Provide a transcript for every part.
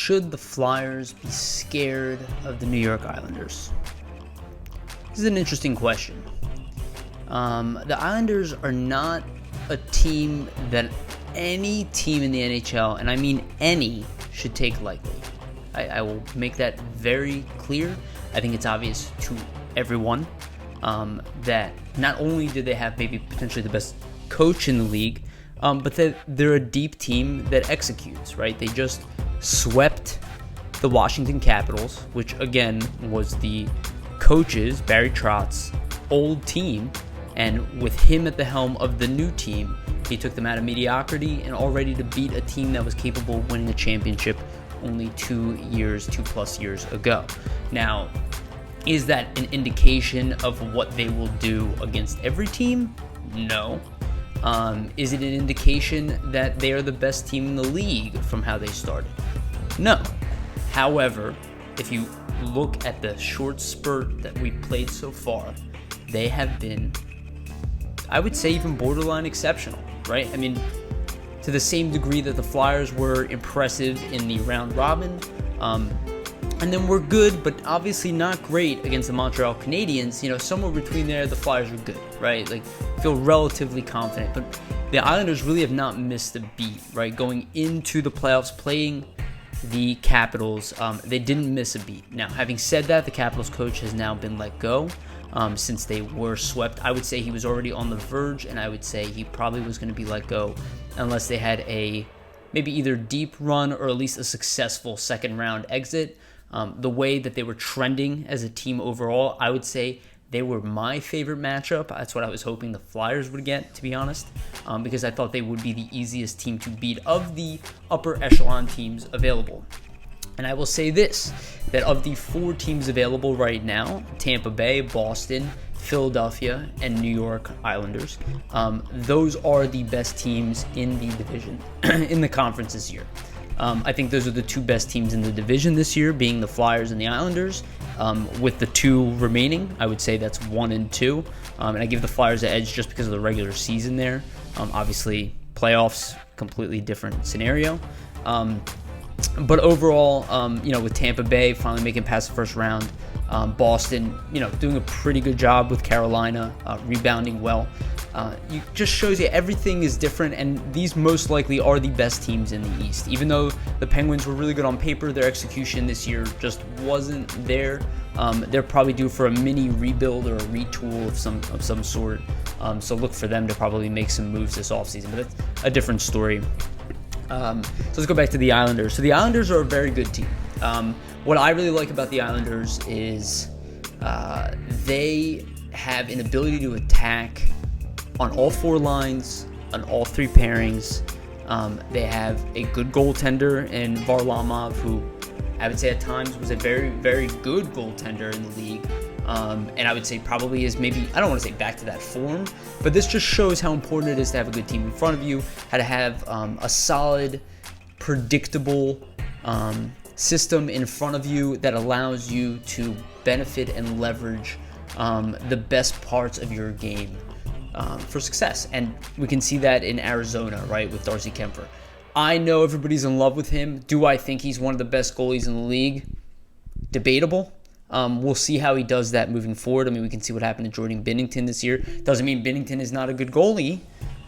should the Flyers be scared of the New York Islanders? This is an interesting question. The Islanders are not a team that any team in the NHL, and I mean any, should take lightly. I will make that very clear. I think it's obvious to everyone that not only do they have maybe potentially the best coach in the league, but they're a deep team that executes, right? They just swept the Washington Capitals, which again was the coach's, Barry Trotz, old team. And with him at the helm of the new team, he took them out of mediocrity and already to beat a team that was capable of winning a championship only 2+ years ago. Now, is that an indication of what they will do against every team? No. Is it an indication that they are the best team in the league from how they started? No. However, if you look at the short spurt that we played so far, they have been, I would say, even borderline exceptional, right? I mean, to the same degree that the Flyers were impressive in the round robin, and then we're good, but obviously not great against the Montreal Canadiens. You know, somewhere between there, the Flyers were good, right? Like, feel relatively confident. But the Islanders really have not missed a beat, right? Going into the playoffs, playing the Capitals, they didn't miss a beat. Now, having said that, the Capitals coach has now been let go since they were swept. I would say he was already on the verge, and I would say he probably was going to be let go unless they had a maybe either deep run or at least a successful second round exit. The way that they were trending as a team overall, I would say they were my favorite matchup. That's what I was hoping the Flyers would get, to be honest, because I thought they would be the easiest team to beat of the upper echelon teams available. And I will say this, that of the 4 teams available right now, Tampa Bay, Boston, Philadelphia, and New York Islanders, those are the best teams in the division, in the conference this year. I think those are the 2 best teams in the division this year, being the Flyers and the Islanders. With the 2 remaining, I would say that's 1 and 2. And I give the Flyers an edge just because of the regular season there. Obviously, playoffs, completely different scenario. But overall, with Tampa Bay finally making past the first round, Boston, doing a pretty good job with Carolina, rebounding well. It just shows you everything is different, and these most likely are the best teams in the East. Even though the Penguins were really good on paper, their execution this year just wasn't there. They're probably due for a mini rebuild or a retool of some sort. So look for them to probably make some moves this offseason, but that's a different story. So let's go back to the Islanders. So the Islanders are a very good team. What I really like about the Islanders is they have an ability to attack on all 4 lines, on all 3 pairings. They have a good goaltender in Varlamov, who I would say at times was a very, very good goaltender in the league. And I would say probably is maybe, I don't want to say back to that form, but this just shows how important it is to have a good team in front of you, how to have a solid, predictable system in front of you that allows you to benefit and leverage the best parts of your game for success. And we can see that in Arizona, right, with Darcy Kemper. I know everybody's in love with him. Do I think he's one of the best goalies in the league? Debatable. We'll see how he does that moving forward. I mean, we can see what happened to Jordan Binnington this year. Doesn't mean Binnington is not a good goalie.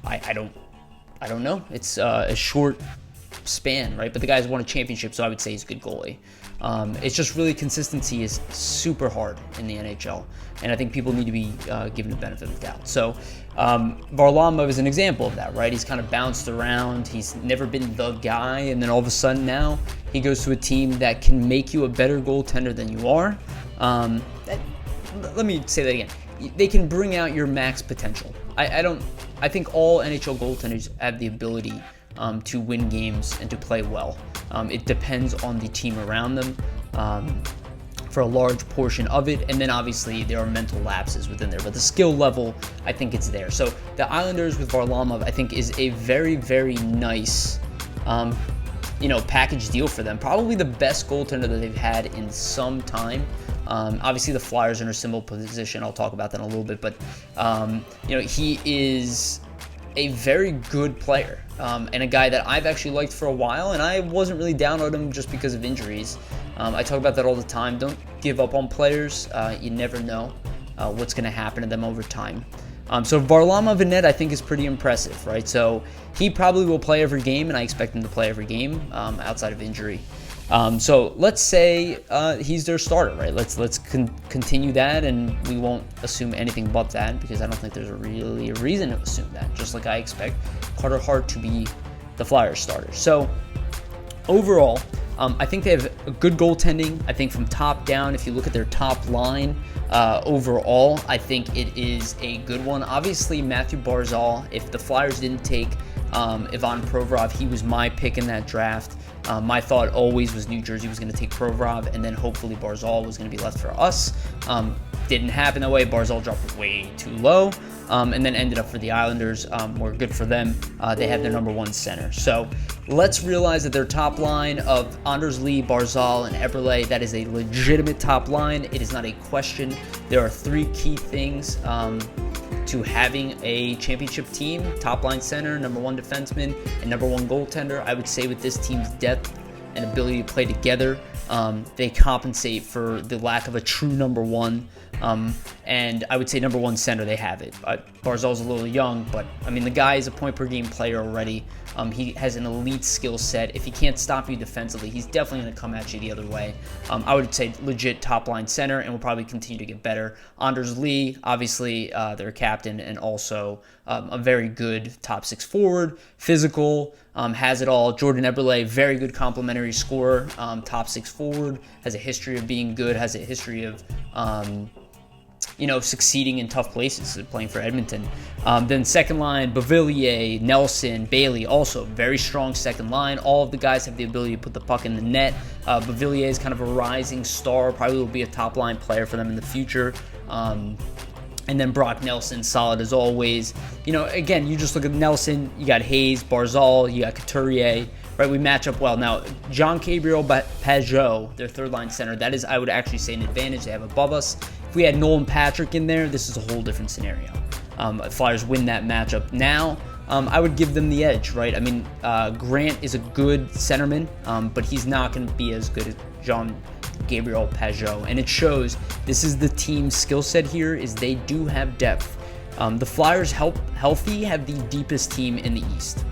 I don't know. It's a short span, right? But the guy's won a championship, so I would say he's a good goalie. It's just really consistency is super hard in the NHL, and I think people need to be given the benefit of the doubt. So Varlamov is an example of that, right? He's kind of bounced around. He's never been the guy, and then all of a sudden now he goes to a team that can make you a better goaltender than you are. Let me say that again. They can bring out your max potential. I think all NHL goaltenders have the ability to win games and to play well. It depends on the team around them for a large portion of it, and then obviously there are mental lapses within there, but the skill level, I think it's there. So the Islanders with Varlamov, I think, is a very, very nice package deal for them. Probably the best goaltender that they've had in some time. Obviously the Flyers are in a similar position. I'll talk about that in a little bit, but he is a very good player, and a guy that I've actually liked for a while, and I wasn't really down on him just because of injuries. I talk about that all the time. Don't give up on players. You never know what's going to happen to them over time. So Varlamov in net, I think, is pretty impressive, right? So he probably will play every game, and I expect him to play every game outside of injury. So let's say he's their starter, right? Let's continue that, and we won't assume anything but that, because I don't think there's really a reason to assume that. Just like I expect Carter Hart to be the Flyers starter. So overall, I think they have a good goaltending. I think from top down, if you look at their top line, overall, I think it is a good one. Obviously, Matthew Barzal, if the Flyers didn't take Ivan Provorov, he was my pick in that draft. My thought always was New Jersey was going to take Provorov, and then hopefully Barzal was going to be left for us. Didn't happen that way. Barzal dropped way too low, and then ended up for the Islanders. More good for them. They have their number one center. So let's realize that their top line of Anders Lee, Barzal, and Eberle, that is a legitimate top line. It is not a question. There are three key things to having a championship team: top line center, number one defenseman, and number one goaltender. I would say with this team's depth and ability to play together, they compensate for the lack of a true number one. And I would say number one center, they have it. Barzal's a little young, but I mean, the guy is a point per game player already. He has an elite skill set. If he can't stop you defensively, he's definitely going to come at you the other way. I would say legit top line center, and will probably continue to get better. Anders Lee, obviously their captain, and also a very good top six forward, physical, has it all. Jordan Eberle, very good complementary scorer, top six forward, has a history of being good, has a history of succeeding in tough places, playing for Edmonton. Then second line, Beauvillier, Nelson, Bailey, also very strong second line. All of the guys have the ability to put the puck in the net. Beauvillier is kind of a rising star, probably will be a top line player for them in the future. And then Brock Nelson, solid as always. Again, you just look at Nelson, you got Hayes, Barzal, you got Couturier, right? We match up well. Now, John Gabriel Pajot, their third line center, that is, I would actually say, an advantage they have above us. If we had Nolan Patrick in there, this is a whole different scenario. Flyers win that matchup now. I would give them the edge, right? I mean, Grant is a good centerman, but he's not going to be as good as John Gabriel Pajot, and it shows. This is the team's skill set here, is they do have depth. The Flyers, healthy, have the deepest team in the East.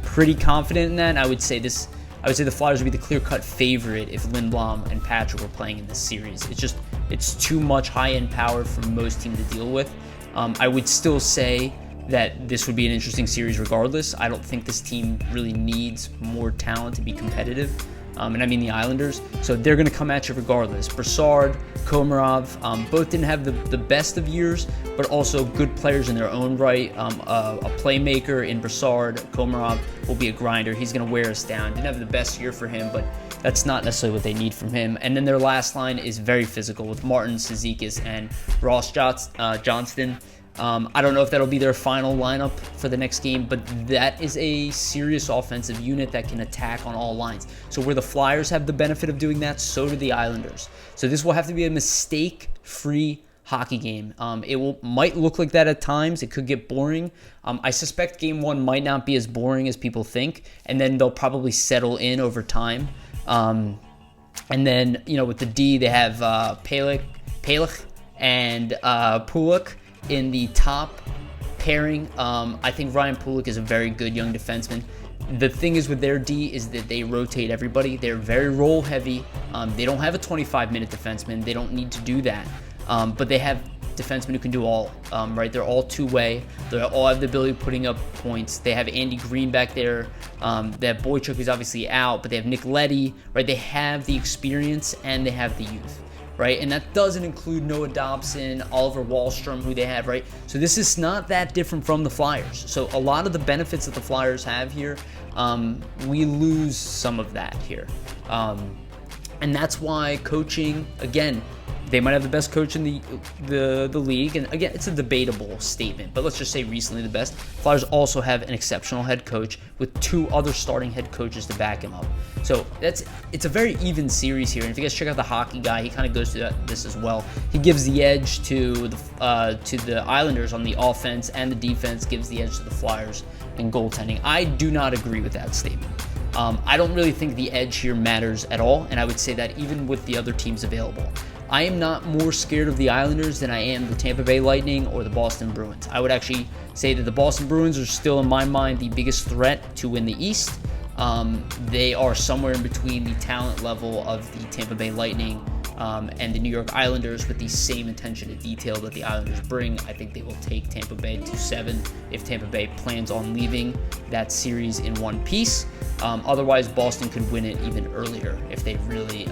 Pretty confident in that. I would say the Flyers would be the clear-cut favorite if Lindblom and Patrick were playing in this series. It's too much high-end power for most teams to deal with. I would still say that this would be an interesting series regardless. I don't think this team really needs more talent to be competitive. And I mean the Islanders. So they're going to come at you regardless. Brassard, Komarov, both didn't have the best of years, but also good players in their own right. A playmaker in Brassard. Komarov will be a grinder. He's going to wear us down. Didn't have the best year for him, but that's not necessarily what they need from him. And then their last line is very physical with Martin, Cizikas, and Ross Johnston. I don't know if that'll be their final lineup for the next game, but that is a serious offensive unit that can attack on all lines. So where the Flyers have the benefit of doing that, so do the Islanders. So this will have to be a mistake-free hockey game. Might look like that at times. It could get boring. I suspect game one might not be as boring as people think, and then they'll probably settle in over time. And then, with the D, they have Palach and Pulock in the top pairing. I think Ryan Pulock is a very good young defenseman. The thing is with their D is that they rotate everybody. They're very role heavy. They don't have a 25-minute defenseman. They don't need to do that. But they have defensemen who can do all, right? They're all two-way. They all have the ability of putting up points. They have Andy Green back there. They have Boychuk, who's obviously out, but they have Nick Leddy, right? They have the experience and they have the youth, right? And that doesn't include Noah Dobson, Oliver Wahlstrom, who they have, right? So this is not that different from the Flyers. So a lot of the benefits that the Flyers have here, we lose some of that here. And that's why coaching, again, They might have the best coach in the league, and again, it's a debatable statement, but let's just say recently the best. Flyers also have an exceptional head coach with 2 other starting head coaches to back him up. So it's a very even series here. And if you guys check out the Hockey Guy, he kind of goes through this as well. He gives the edge to the Islanders on the offense, and the defense gives the edge to the Flyers in goaltending. I do not agree with that statement. I don't really think the edge here matters at all, and I would say that even with the other teams available. I am not more scared of the Islanders than I am the Tampa Bay Lightning or the Boston Bruins. I would actually say that the Boston Bruins are still, in my mind, the biggest threat to win the East. They are somewhere in between the talent level of the Tampa Bay Lightning and the New York Islanders with the same attention to detail that the Islanders bring. I think they will take Tampa Bay to 7 if Tampa Bay plans on leaving that series in one piece. Otherwise, Boston could win it even earlier if they really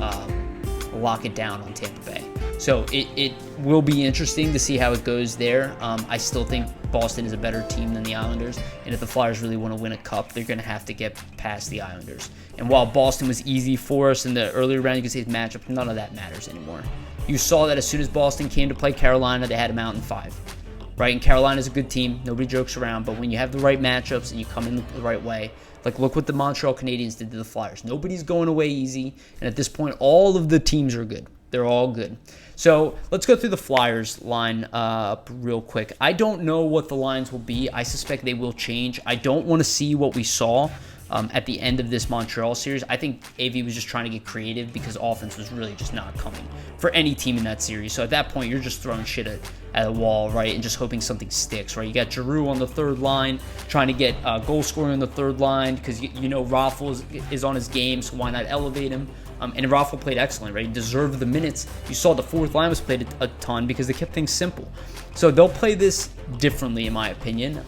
lock it down on Tampa Bay. So it will be interesting to see how it goes there. I still think Boston is a better team than the Islanders, and if the Flyers really want to win a cup, they're going to have to get past the Islanders. And while Boston was easy for us in the earlier round, you can say it's matchup, none of that matters anymore. You saw that as soon as Boston came to play Carolina, they had them out in 5. Right? And Carolina's a good team. Nobody jokes around, but when you have the right matchups and you come in the right way, like look what the Montreal Canadiens did to the Flyers. Nobody's going away easy, and at this point, all of the teams are good. They're all good. So let's go through the Flyers line up real quick. I don't know what the lines will be. I suspect they will change. I don't want to see what we saw at the end of this Montreal series. I think AV was just trying to get creative because offense was really just not coming for any team in that series. So at that point, you're just throwing shit at a wall, right, and just hoping something sticks, right? You got Giroux on the third line, trying to get goal scoring on the third line because you know Raffl is on his game, so why not elevate him? And Raffl played excellent, right? He deserved the minutes. You saw the fourth line was played a ton because they kept things simple. So they'll play this differently, in my opinion.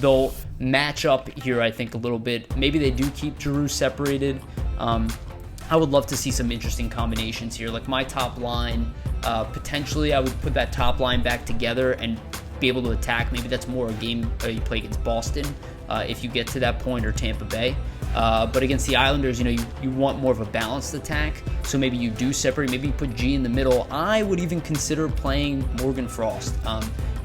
They'll match up here, I think, a little bit. Maybe they do keep Giroux separated. I would love to see some interesting combinations here. Like my top line, potentially I would put that top line back together and be able to attack. Maybe that's more a game you play against Boston if you get to that point, or Tampa Bay. But against the Islanders, you want more of a balanced attack. So maybe you do separate. Maybe you put G in the middle. I would even consider playing Morgan Frost.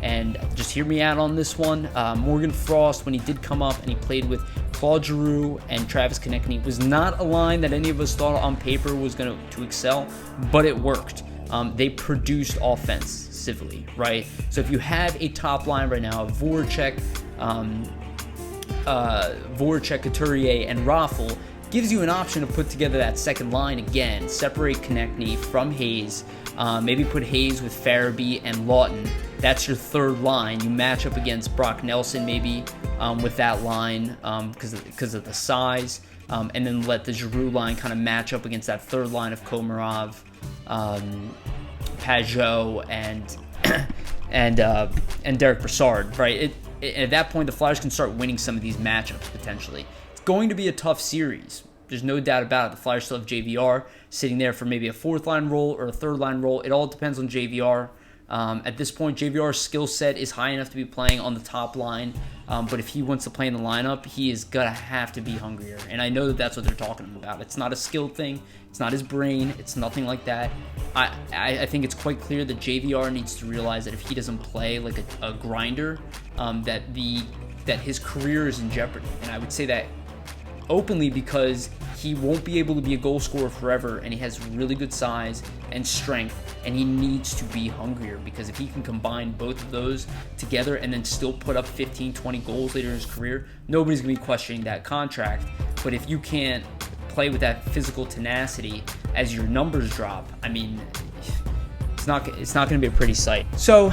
And just hear me out on this one. Morgan Frost, when he did come up and he played with Claude Giroux and Travis Konechny, was not a line that any of us thought on paper was going to excel, but it worked. They produced offensively, right? So if you have a top line right now, Voracek, Couturier, and Raffl, gives you an option to put together that second line again, separate Konechny from Hayes, maybe put Hayes with Farabee and Lawton. That's your third line. You match up against Brock Nelson maybe with that line because of the size, and then let the Giroux line kind of match up against that third line of Komarov, Pajot, and Derek Brassard, right? And at that point, the Flyers can start winning some of these matchups potentially. It's going to be a tough series. There's no doubt about it. The Flyers still have JVR sitting there for maybe a fourth line role or a third line role. It all depends on JVR. At this point, JVR's skill set is high enough to be playing on the top line. But if he wants to play in the lineup, he is going to have to be hungrier. And I know that that's what they're talking about. It's not a skill thing. It's not his brain. It's nothing like that. I think it's quite clear that JVR needs to realize that if he doesn't play like a grinder, that his career is in jeopardy. And I would say that openly because he won't be able to be a goal scorer forever, and he has really good size and strength, and he needs to be hungrier, because if he can combine both of those together and then still put up 15, 20 goals later in his career, nobody's going to be questioning that contract. But if you can't play with that physical tenacity as your numbers drop, I mean, it's not going to be a pretty sight. So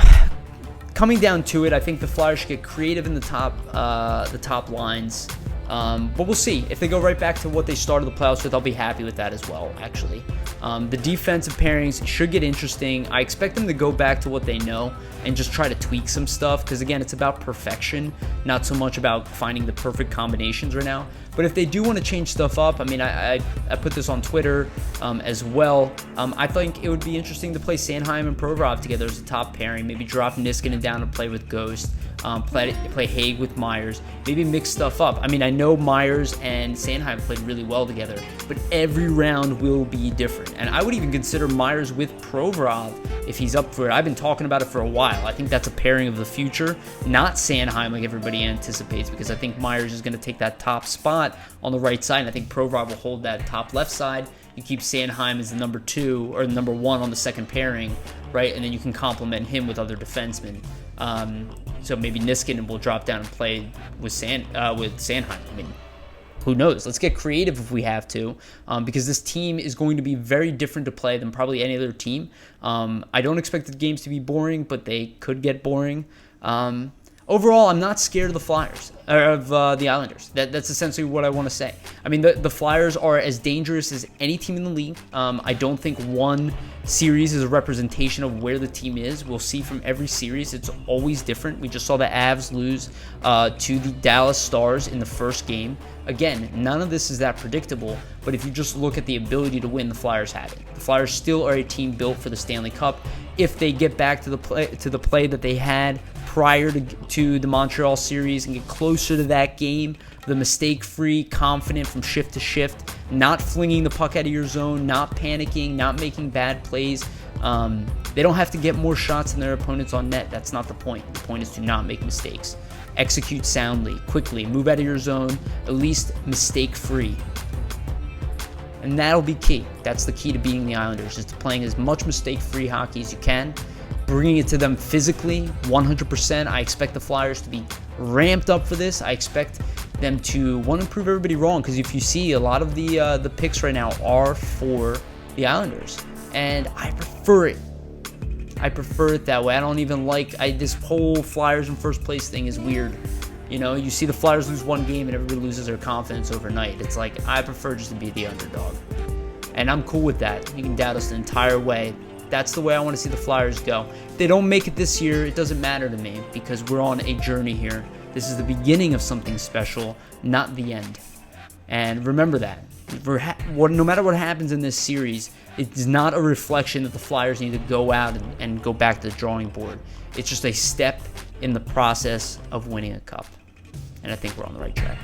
coming down to it, I think the Flyers should get creative in the top lines. But we'll see. If they go right back to what they started the playoffs with, I'll be happy with that as well, actually. The defensive pairings should get interesting. I expect them to go back to what they know and just try to tweak some stuff, because, again, it's about perfection, not so much about finding the perfect combinations right now. But But if they do want to change stuff up, I mean, I put this on Twitter as well. I think it would be interesting to play Sanheim and Provorov together as a top pairing. Maybe drop Niskanen down to play with Ghost. Play Haig with Myers. Maybe mix stuff up. I mean, I know Myers and Sanheim played really well together, but every round will be different. And I would even consider Myers with Provorov if he's up for it. I've been talking about it for a while. I think that's a pairing of the future, not Sanheim like everybody anticipates, because I think Myers is going to take that top spot on the right side, and I think Provorov will hold that top left side. You keep Sanheim as the number 2 or the number 1 on the second pairing, right? And then you can complement him with other defensemen. So maybe Niskanen will drop down and play with Sanheim. I mean, who knows? Let's get creative if we have to, because this team is going to be very different to play than probably any other team. I don't expect the games to be boring, but they could get boring. Overall, I'm not scared of the Flyers, or of the Islanders. That's essentially what I want to say. I mean, the Flyers are as dangerous as any team in the league. I don't think one series is a representation of where the team is. We'll see from every series. It's always different. We just saw the Avs lose to the Dallas Stars in the first game. Again, none of this is that predictable, but if you just look at the ability to win, the Flyers have it. The Flyers still are a team built for the Stanley Cup. If they get back to the play that they had prior to the Montreal series and get closer to that game, the mistake-free, confident from shift to shift, not flinging the puck out of your zone, not panicking, not making bad plays. They don't have to get more shots than their opponents on net. That's not the point. The point is to not make mistakes. Execute soundly, quickly, move out of your zone, at least mistake-free. And that'll be key. That's the key to beating the Islanders, is to playing as much mistake-free hockey as you can, bringing it to them physically, 100%. I expect the Flyers to be ramped up for this. I expect them to want to prove everybody wrong, because if you see, a lot of the picks right now are for the Islanders, and I prefer it. I prefer it that way. I don't even like this whole Flyers in first place thing is weird. You know, you see the Flyers lose one game and everybody loses their confidence overnight. It's like, I prefer just to be the underdog. And I'm cool with that. You can doubt us the entire way. That's the way I want to see the Flyers go. If they don't make it this year, it doesn't matter to me, because we're on a journey here. This is the beginning of something special, not the end. And remember that. No matter what happens in this series, it's not a reflection that the Flyers need to go out and go back to the drawing board. It's just a step in the process of winning a cup. And I think we're on the right track.